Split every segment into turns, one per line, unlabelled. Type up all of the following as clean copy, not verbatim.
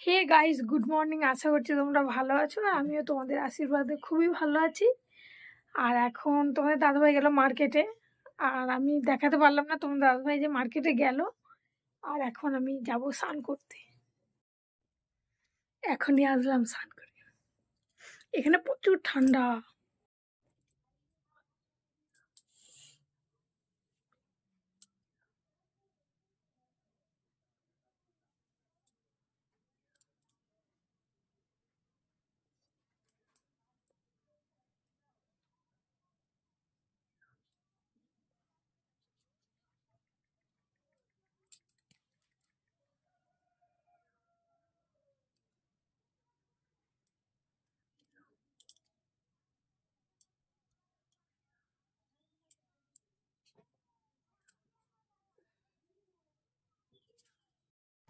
হে guys, good morning. আশা করছি তোমরা ভালো আছো, আর আমিও তোমাদের আশীর্বাদে খুবই ভালো আছি। আর এখন তোমাদের দাদাভাই গেল মার্কেটে, আর আমি দেখাতে পারলাম না তোমাদের দাদাভাই যে মার্কেটে গেল। আর এখন আমি যাব স্নান করতে। এখনই আসলাম স্নান করে। এখানে প্রচুর ঠান্ডা।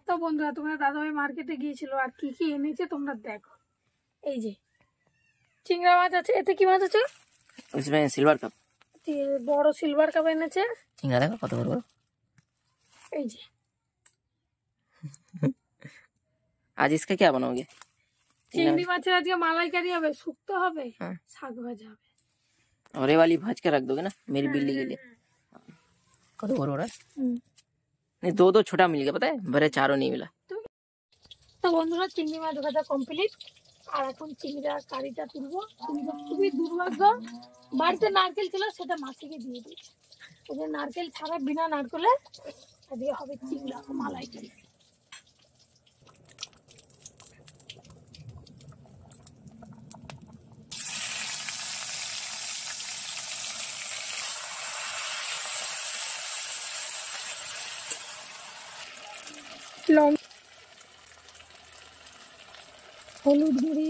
তো বন্ধুরা, তোমাদের দাদাভাই মার্কেটে গিয়েছিল, আর কি কি এনেছে তোমরা দেখো। এই যে চিংড়া মাছ আছে। এতে কি মাছ আছে?
Silver cup.
বড় সিলভার কাপ এনেছে।
चिंगा देखो कत बड़ बड़।
এই যে
आज इसका क्या बनाओगे?
চিংড়ি মাছের আজকে মালাইকারি হবে, শুক্তো হবে, শাক ভাজা হবে।
और ये वाली भाज के रख दोगे ना मेरी बिल्ली के लिए। कत बड़ बड़ है। नहीं दो छोटा मिल गया, पता है, बड़े चारों नहीं मिला।
তো বন্ধুরা, চিংড়ি মাছ ভাজা কমপ্লিট। আর এখন চিংড়ির কারিটা তুলবো। কিন্তু খুবই দুর্ভাগ্য, বাড়িতে নারকেল ছিল, সেটা মাসিকে দিয়ে দিয়েছে। ওই যে নারকেল ছাড়া, বিনা নারকেলে আজকে হবে চিংড়া মালাইকারি। হলুদ গুঁড়ি,